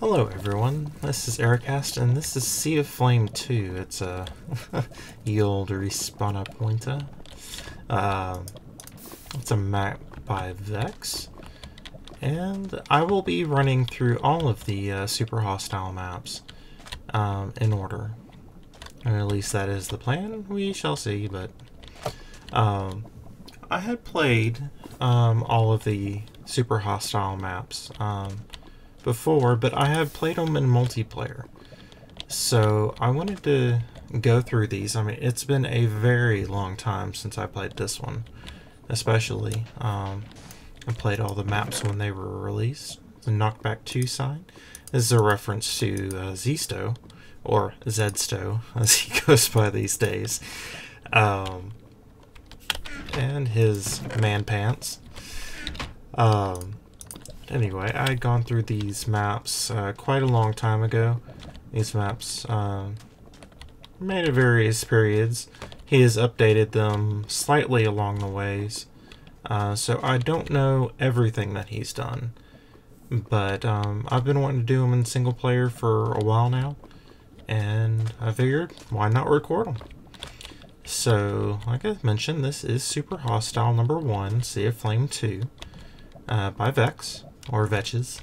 Hello everyone, this is Arikast and this is Sea of Flame 2. It's a Olde Respawne Pointe. It's a map by Vechs, and I will be running through all of the super hostile maps in order. Or at least that is the plan. We shall see, but I had played all of the super hostile maps before, but I have played them in multiplayer. So I wanted to go through these. I mean, it's been a very long time since I played this one, especially. I played all the maps when they were released. The Knockback 2 side. This is a reference to Zsto, or Zsto, as he goes by these days. And his man pants. Anyway, I had gone through these maps quite a long time ago. These maps made at various periods. He has updated them slightly along the ways. So I don't know everything that he's done. But I've been wanting to do them in single player for a while now. And I figured, why not record them? So, like I mentioned, this is Super Hostile number 1, Sea of Flame 2, by Vechs. Or Vechs.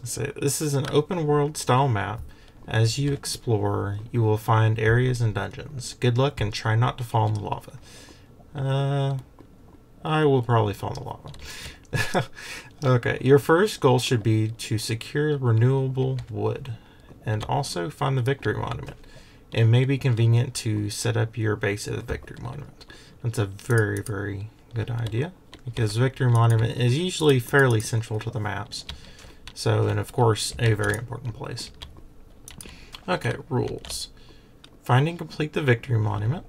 So this is an open world style map. As you explore, you will find areas and dungeons. Good luck and try not to fall in the lava. I will probably fall in the lava. Okay, your first goal should be to secure renewable wood and also find the Victory Monument. It may be convenient to set up your base at the Victory Monument. That's a very, very good idea, because Victory Monument is usually fairly central to the maps. So, and of course, a very important place. Okay, rules. Find and complete the Victory Monument.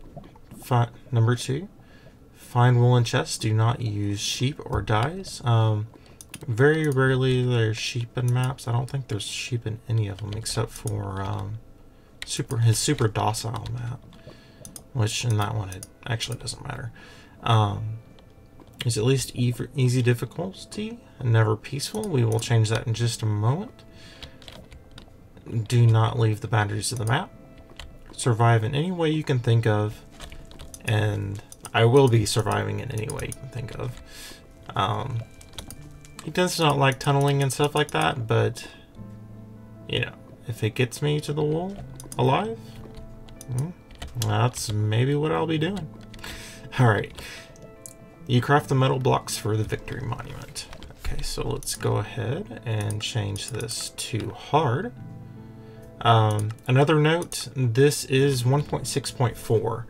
Number 2, find woolen chests. Do not use sheep or dyes. Very rarely there's sheep in maps. I don't think there's sheep in any of them except for his super docile map, which in that one it actually doesn't matter. It's at least easy difficulty and never peaceful. We will change that in just a moment. Do not leave the boundaries of the map. Survive in any way you can think of, and I will be surviving in any way you can think of. He does not like tunneling and stuff like that, but you know, if it gets me to the wall alive, that's maybe what I'll be doing. Alright. You craft the metal blocks for the Victory Monument. Okay, so let's go ahead and change this to hard. Another note, this is 1.6.4.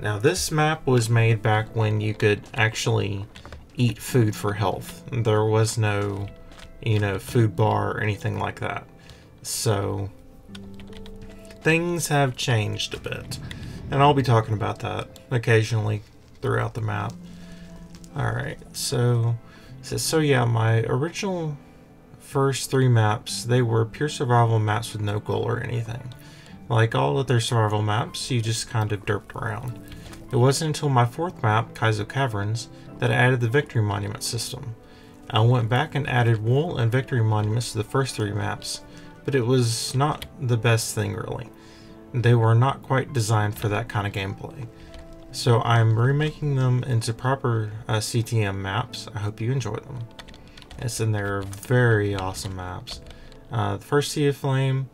Now this map was made back when you could actually eat food for health. There was no, food bar or anything like that. So things have changed a bit. And I'll be talking about that occasionally throughout the map. Alright, so yeah, my original first 3 maps, they were pure survival maps with no goal or anything. Like all of their survival maps, you just kind of derped around. It wasn't until my 4th map, Kaizo Caverns, that I added the Victory Monument system. I went back and added wool and Victory Monuments to the first 3 maps, but it was not the best thing really. They were not quite designed for that kind of gameplay. So I'm remaking them into proper CTM maps. I hope you enjoy them. Yes, and they're very awesome maps. The first Sea of Flame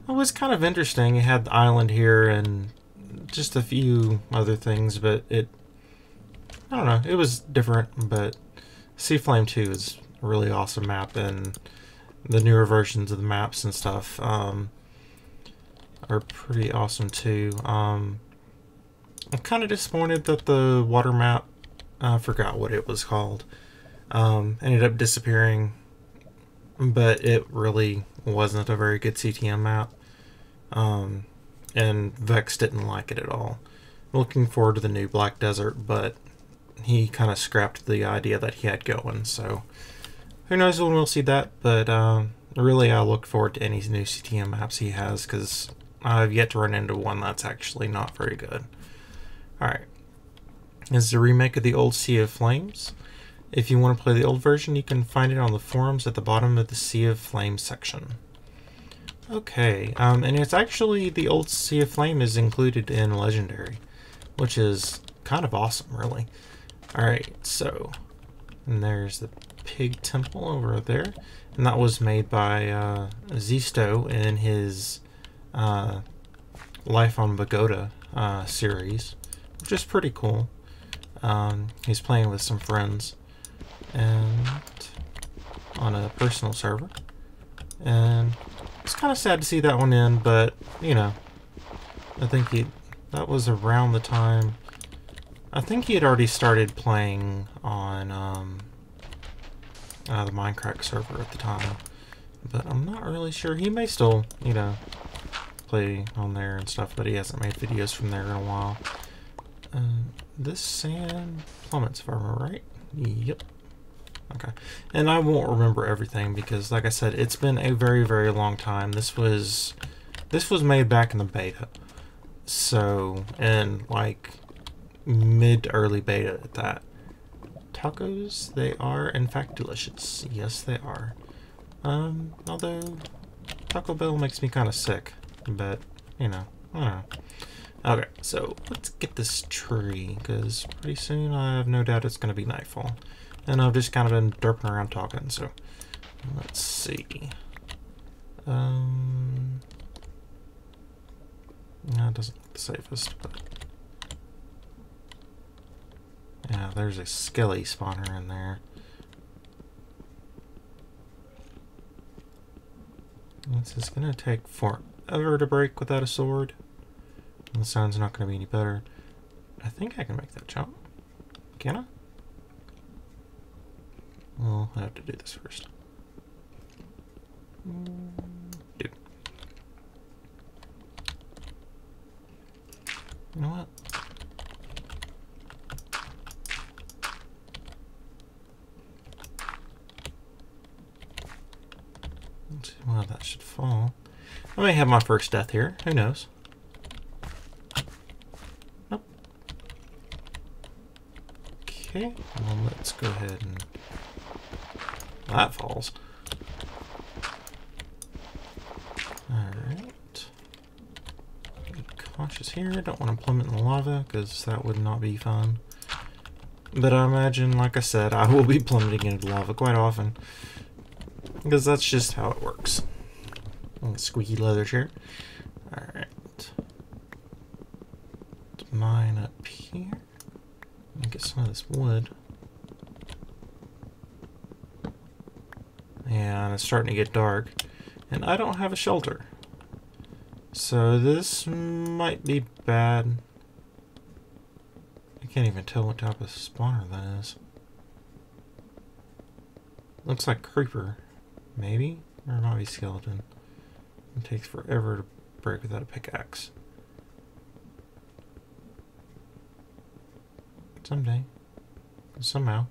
was kind of interesting. It had the island here and just a few other things, but I don't know, it was different. But Sea of Flame 2 is a really awesome map, and the newer versions of the maps and stuff are pretty awesome too. I'm kind of disappointed that the water map, I forgot what it was called, ended up disappearing, but it really wasn't a very good CTM map, and Vechs didn't like it at all. Looking forward to the new Black Desert, but he kind of scrapped the idea that he had going, so who knows when we'll see that, but really I look forward to any new CTM maps he has, because I've yet to run into one that's actually not very good. Alright, this is a remake of the old Sea of Flames. If you want to play the old version, you can find it on the forums at the bottom of the Sea of Flame section. Okay, and it's actually the old Sea of Flame is included in Legendary, which is kind of awesome, really. Alright, so, and there's the pig temple over there, and that was made by Zisto in his Life on Pagoda series, which is pretty cool. He's playing with some friends and on a personal server, and it's kind of sad to see that one end, but you know, I think that was around the time. I think he had already started playing on the Minecraft server at the time, but I'm not really sure. He may still, you know, play on there and stuff, but he hasn't made videos from there in a while. This sand plummets, if I remember right. Yep. Okay. And I won't remember everything because, like I said, it's been a very, very long time. This was made back in the beta. So, and like mid to early beta at that. Tacos, they are in fact delicious. Yes, they are. Although Taco Bell makes me kind of sick, but you know, I don't know. Okay, so let's get this tree because pretty soon I have no doubt it's going to be nightfall. And I've just kind of been derping around talking, so let's see. No, it doesn't look the safest, but yeah, there's a skelly spawner in there. This is gonna take forever to break without a sword. And the sound's not gonna be any better. I think I can make that jump. Can I? Well, I have to do this first. Dude. You know what? Let's see, well, that should fall. I may have my first death here. Who knows? Nope. Okay, well, let's go ahead and... that falls. Alright. Be cautious here. Don't want to plummet in the lava because that would not be fun. But I imagine, like I said, I will be plummeting into lava quite often. Because that's just how it works. Squeaky leather chair. Alright. Let's mine up here. Get some of this wood. And it's starting to get dark. And I don't have a shelter. So this might be bad. I can't even tell what type of spawner that is. Looks like creeper. Maybe? Or it might be skeleton. It takes forever to break without a pickaxe. Someday. Somehow.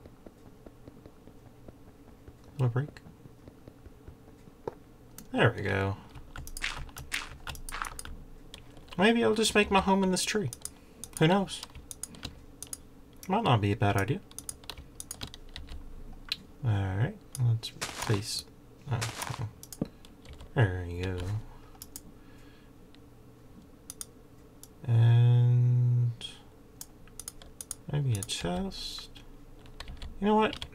It'll break. There we go. Maybe I'll just make my home in this tree. Who knows? Might not be a bad idea. Alright, let's replace... oh. There you go. And... maybe a chest. You know what?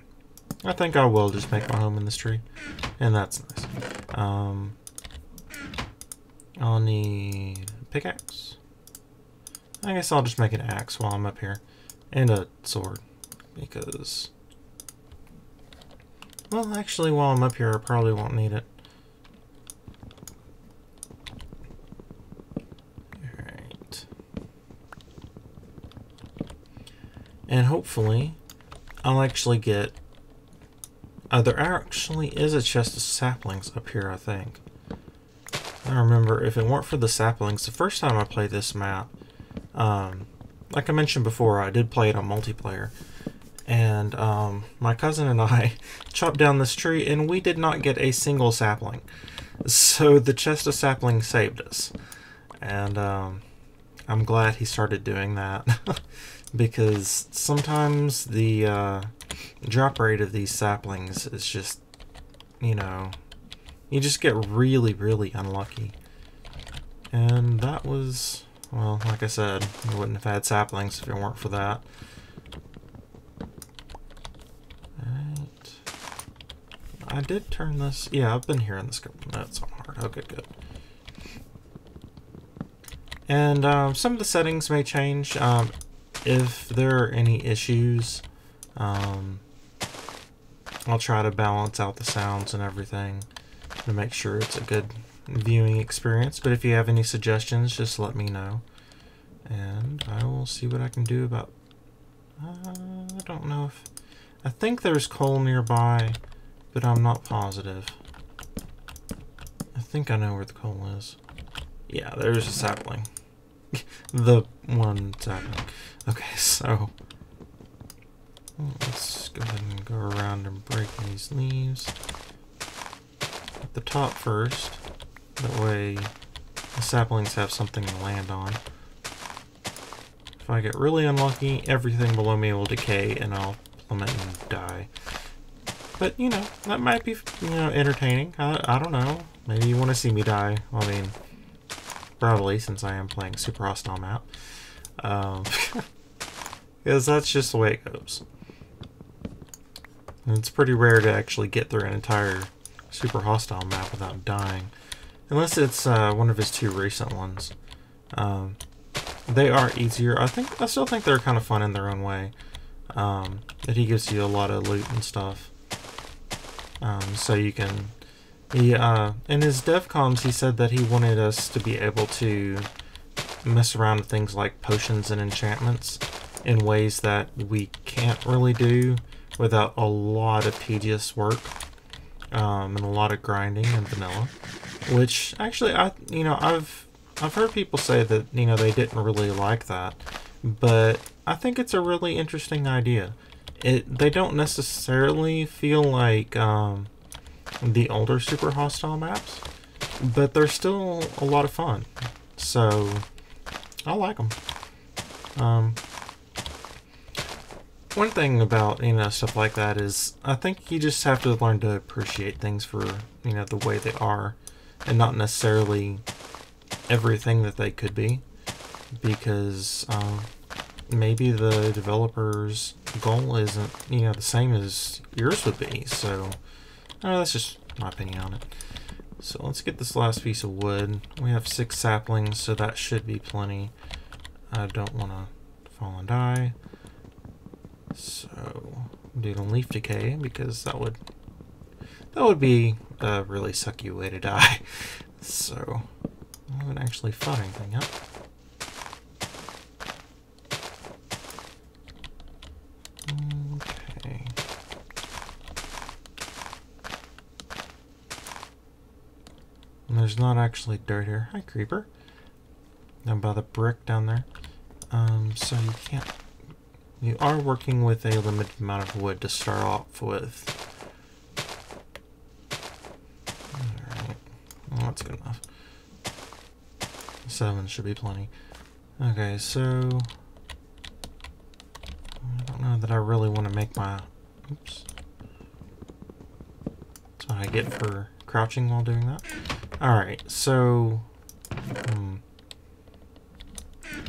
I think I will just make my home in this tree. And that's nice. I'll need a pickaxe. I guess I'll just make an axe while I'm up here. And a sword. Because... well, actually, while I'm up here, I probably won't need it. Alright. And hopefully, I'll actually get... there actually is a chest of saplings up here, I think. I remember, if it weren't for the saplings, the first time I played this map, like I mentioned before, I did play it on multiplayer. And my cousin and I chopped down this tree, and we did not get a single sapling. So the chest of saplings saved us. And I'm glad he started doing that. because sometimes the drop rate of these saplings is just, you know, you just get really, really unlucky. And that was, well, like I said, we wouldn't have had saplings if it weren't for that. Alright. I did turn this, yeah, I've been hearing this couple notes on hard. Okay, good. And some of the settings may change. If there are any issues, I'll try to balance out the sounds and everything to make sure it's a good viewing experience. But if you have any suggestions, just let me know. And I will see what I can do about... I don't know if... I think there's coal nearby, but I'm not positive. I think I know where the coal is. Yeah, there's a sapling. The one sapling. Okay, so... let's go ahead and go around and break these leaves. At the top first. That way the saplings have something to land on. If I get really unlucky, everything below me will decay and I'll plummet and die. But, you know, that might be, you know, entertaining. I don't know. Maybe you want to see me die. I mean, probably, since I am playing Super Hostile map. Because that's just the way it goes. And it's pretty rare to actually get through an entire Super Hostile map without dying. Unless it's one of his 2 recent ones. They are easier. I still think they're kind of fun in their own way. That he gives you a lot of loot and stuff. So you can... in his dev comms, he said that he wanted us to be able to mess around with things like potions and enchantments in ways that we can't really do without a lot of tedious work. And a lot of grinding and vanilla, which actually I've heard people say that, you know, they didn't really like that, but I think it's a really interesting idea. They don't necessarily feel like the older Super Hostile maps, but they're still a lot of fun, so I like them. One thing about, you know, stuff like that is I think you just have to learn to appreciate things for, you know, the way they are and not necessarily everything that they could be, because maybe the developer's goal isn't, you know, the same as yours would be. So that's just my opinion on it. So let's get this last piece of wood. We have 6 saplings, so that should be plenty. I don't want to fall and die. So, do the leaf decay, because that would be a really sucky way to die. So, I haven't actually fought anything yet. Okay. And there's not actually dirt here. Hi, creeper. Down by the brick down there. So you can't... You are working with a limited amount of wood to start off with. Alright. Well, that's good enough. 7 should be plenty. Okay, so... I don't know that I really want to make my... Oops. That's what I get for crouching while doing that. Alright, so...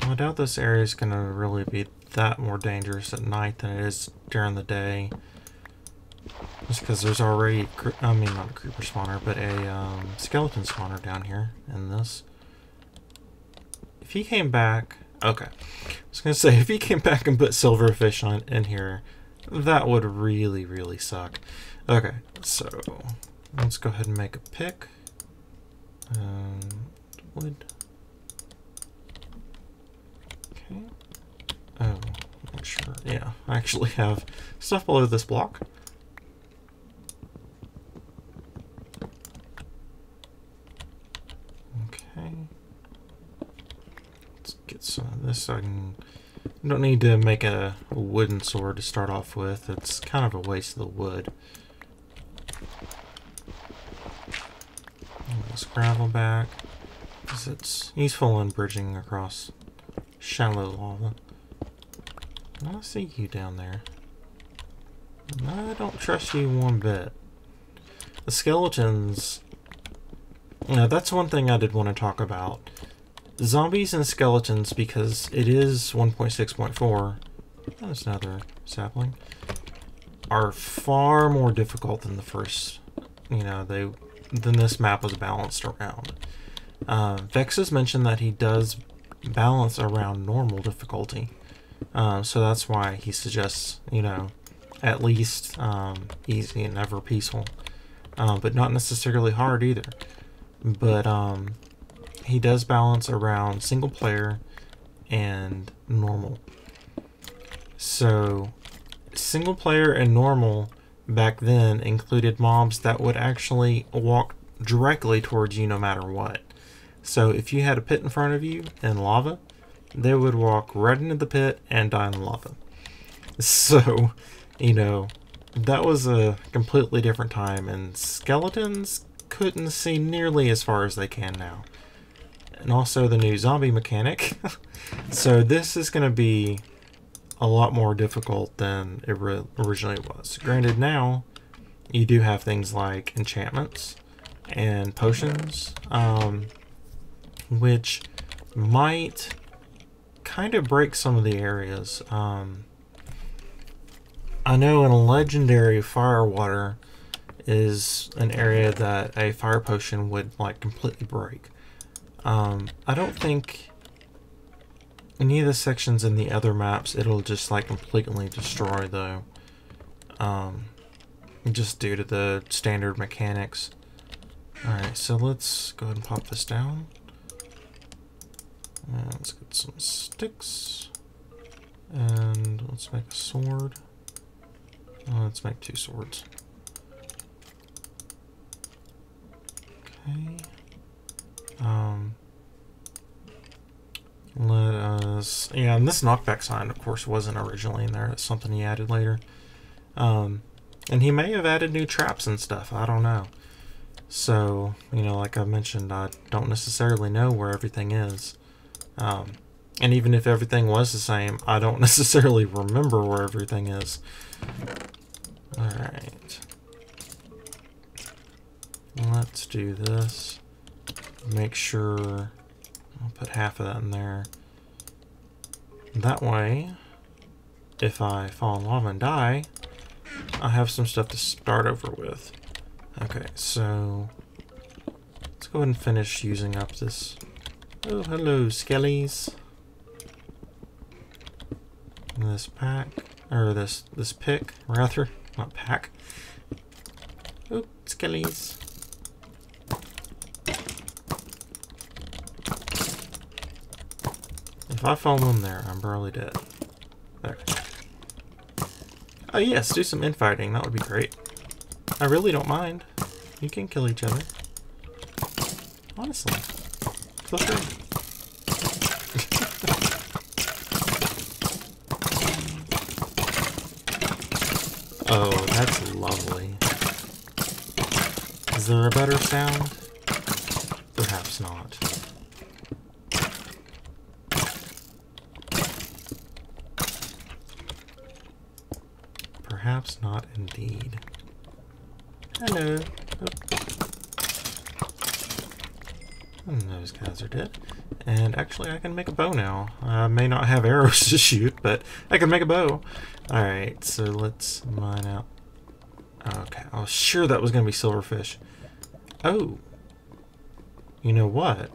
I doubt this area is going to really be that more dangerous at night than it is during the day. Just because there's already, I mean, not a creeper spawner, but a skeleton spawner down here in this. If he came back, okay. I was going to say, if he came back and put silverfish in here, that would really, really suck. Okay, so let's go ahead and make a pick. Wood. Okay. Oh, not sure. Yeah, I actually have stuff below this block. Okay. Let's get some of this so I can... I don't need to make a wooden sword to start off with. It's kind of a waste of the wood. This gravel back, because it's useful in bridging across shallow lava. I see you down there. I don't trust you one bit. The skeletons... Now, that's one thing I did want to talk about. Zombies and skeletons, because it is 1.6.4... That's another sapling. Are far more difficult than the first... You know, than this map was balanced around. Vechs has mentioned that he does balance around normal difficulty. So that's why he suggests, you know, at least easy and never peaceful. But not necessarily hard either. But he does balance around single player and normal. So single player and normal back then included mobs that would actually walk directly towards you no matter what. So if you had a pit in front of you and lava, they would walk right into the pit and die in the lava. So, you know, that was a completely different time, and skeletons couldn't see nearly as far as they can now. And also the new zombie mechanic. So this is going to be a lot more difficult than it originally was. Granted, now you do have things like enchantments and potions, which might kind of break some of the areas. I know in Legendary, Firewater is an area that a fire potion would like completely break. I don't think any of the sections in the other maps it'll just like completely destroy though. Just due to the standard mechanics. Alright, so let's go ahead and pop this down. And let's get some sticks. And let's make a sword. Let's make 2 swords. Okay. Let us... Yeah, and this knockback sign, of course, wasn't originally in there. It's something he added later. And he may have added new traps and stuff. I don't know. So, you know, like I mentioned, I don't necessarily know where everything is. And even if everything was the same, I don't necessarily remember where everything is. Alright. Let's do this. Make sure I'll put half of that in there. That way, if I fall in lava and die, I have some stuff to start over with. Okay, so let's go ahead and finish using up this. Oh, hello, skellies. This pack, or this pick, rather, not pack. Oh, skellies. If I fall in there, I'm probably dead. There. Oh yes, do some infighting, that would be great. I really don't mind. You can kill each other. Honestly. Feel free. Oh, that's lovely. Is there a better sound? Perhaps not. Perhaps not indeed. Hello. Oh. And those guys are dead. And actually I can make a bow now. I may not have arrows to shoot, but I can make a bow. Alright, so let's mine out. Okay, I was sure that was going to be silverfish. Oh. You know what?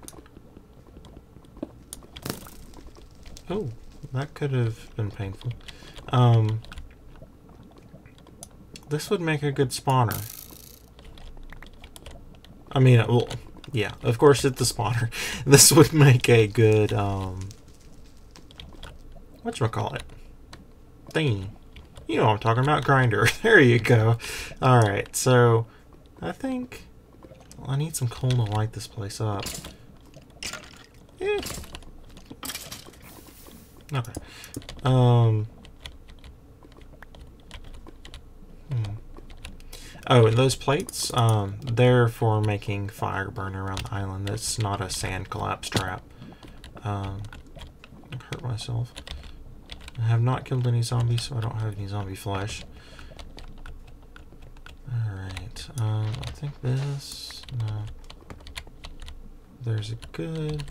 Oh, that could have been painful. This would make a good spawner. I mean, well, yeah, of course it's the spawner. This would make a good, whatchamacallit? Thingy. You know what I'm talking about, grinder. There you go. Alright, so, I think, well, I need some coal to light this place up. Okay. Oh, and those plates, they're for making fire burn around the island. It's not a sand collapse trap. I hurt myself. I have not killed any zombies, so I don't have any zombie flesh. Alright, I think this... No. There's a good...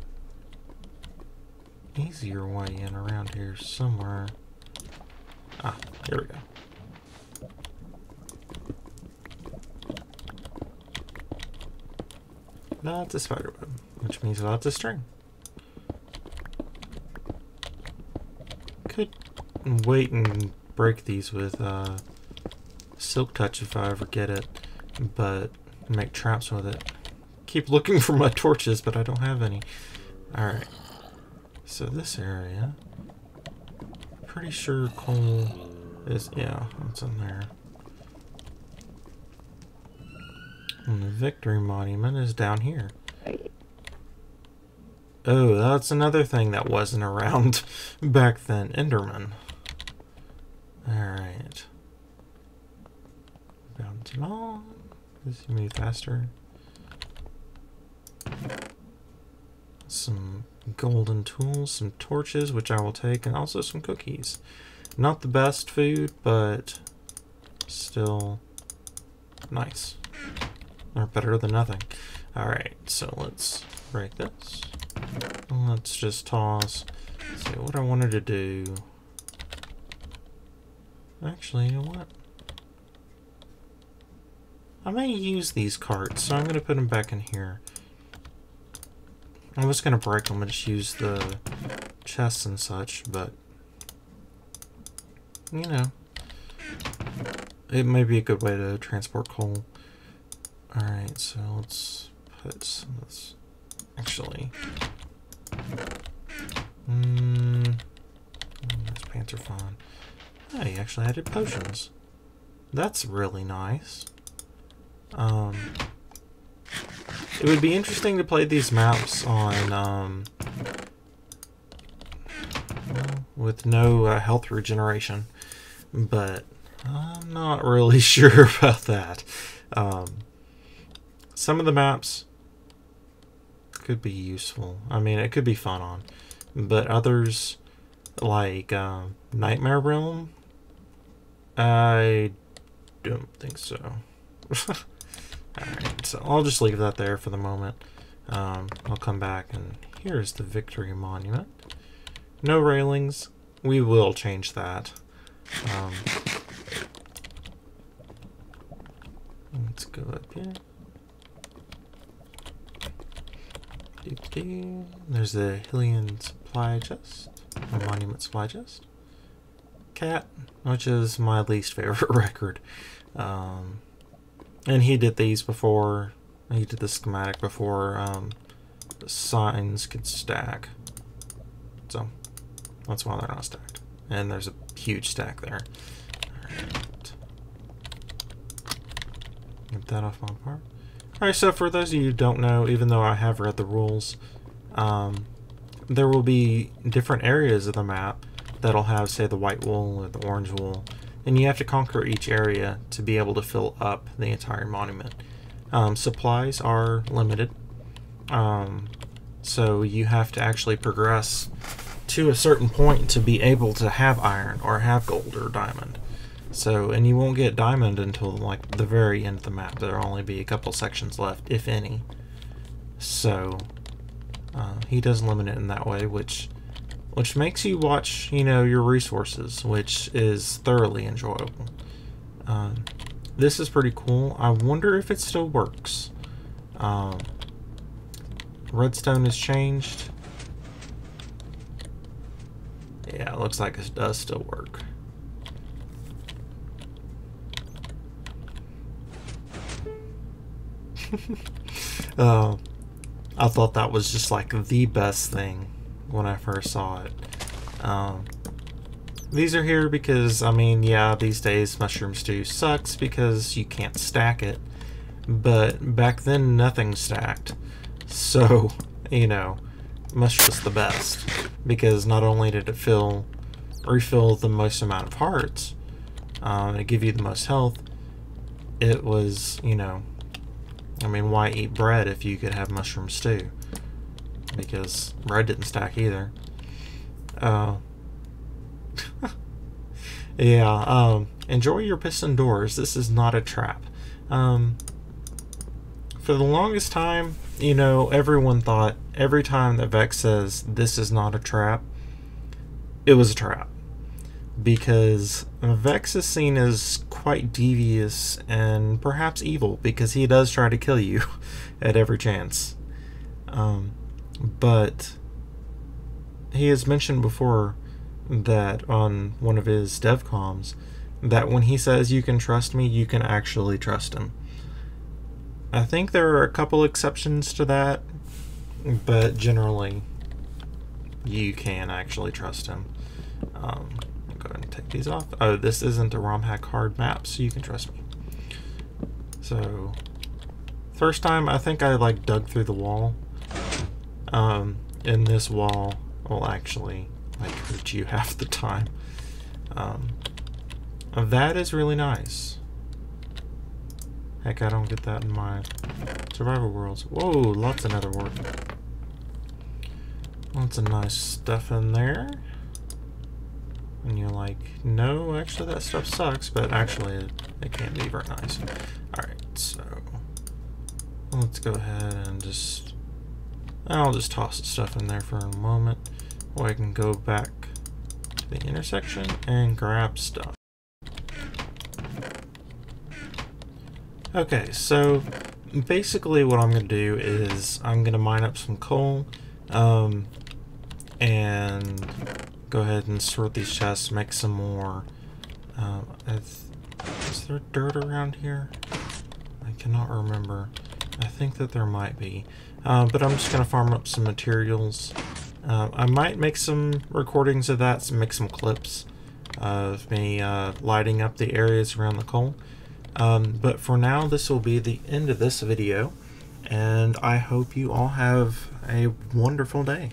easier way in around here somewhere. Ah, here we go. Lots of spiderweb, which means lots of string. Could wait and break these with silk touch if I ever get it, but make traps with it. Keep looking for my torches, but I don't have any. Alright, so this area, pretty sure coal is, yeah, it's in there. And the victory monument is down here. Oh, that's another thing that wasn't around back then. Enderman. Alright. Bounce along. Does he move faster? Some golden tools, some torches, which I will take, and also some cookies. Not the best food, but still nice. Or better than nothing. Alright, so let's break this. Let's just toss. Let's see what I wanted to do. Actually, you know what? I may use these carts, so I'm going to put them back in here. I was going to break them and just use the chests and such, but you know, it may be a good way to transport coal. Alright, so let's put some of this. Actually, those pants are fine. Oh, he actually added potions. That's really nice. It would be interesting to play these maps on, well, with no health regeneration, but I'm not really sure about that. Some of the maps could be useful. I mean, it could be fun on, but others, like Nightmare Realm, I don't think so. Alright, so I'll just leave that there for the moment. I'll come back, and here's the Victory Monument. No railings. We will change that. Let's go up here. There's the Hillian supply chest, or monument supply chest. Cat, which is my least favorite record. And he did these before, he did the schematic before the signs could stack. So, that's why they're not stacked. And there's a huge stack there. Alright. Get that off my part. Alright, so for those of you who don't know, even though I have read the rules, there will be different areas of the map that'll have, say, the white wool or the orange wool, and you have to conquer each area to be able to fill up the entire monument. Supplies are limited, so you have to actually progress to a certain point to be able to have iron or have gold or diamond. So, and you won't get diamond until like the very end of the map. There'll only be a couple sections left, if any. So, he does limit it in that way, which makes you watch, you know, your resources, which is thoroughly enjoyable. This is pretty cool. I wonder if it still works. Redstone has changed. Yeah, it looks like it does still work. I thought that was just like the best thing when I first saw it. These are here because, I mean, yeah, these days mushroom stew sucks because you can't stack it, but back then nothing stacked. So, you know, mush was the best because not only did it refill the most amount of hearts, it give you the most health, it was, you know, I mean, why eat bread if you could have mushroom stew? Because bread didn't stack either. Yeah, enjoy your piston doors. This is not a trap. For the longest time, you know, everyone thought every time that Vechs says this is not a trap, it was a trap. Because Vechs is seen as quite devious and perhaps evil, because he does try to kill you at every chance. But he has mentioned before that on one of his dev comms that when he says you can trust me, you can actually trust him. I think there are a couple exceptions to that, but generally you can actually trust him. I'll go ahead and take these off. Oh, this isn't a ROM hack hard map, so you can trust me. So first time, I think I like dug through the wall. And this wall will actually like hurt you half the time. That is really nice. Heck, I don't get that in my survival worlds. Whoa, lots of nether wart. Lots of nice stuff in there. And you're like, no, actually that stuff sucks, but actually it can be very nice. Alright, so let's go ahead and I'll just toss the stuff in there for a moment, or I can go back to the intersection and grab stuff. Okay, so basically what I'm going to do is I'm going to mine up some coal, and go ahead and sort these chests, make some more. Is there dirt around here? I cannot remember. I think that there might be. But I'm just going to farm up some materials. I might make some recordings of that, make some clips of me lighting up the areas around the coal. But for now, this will be the end of this video, and I hope you all have a wonderful day.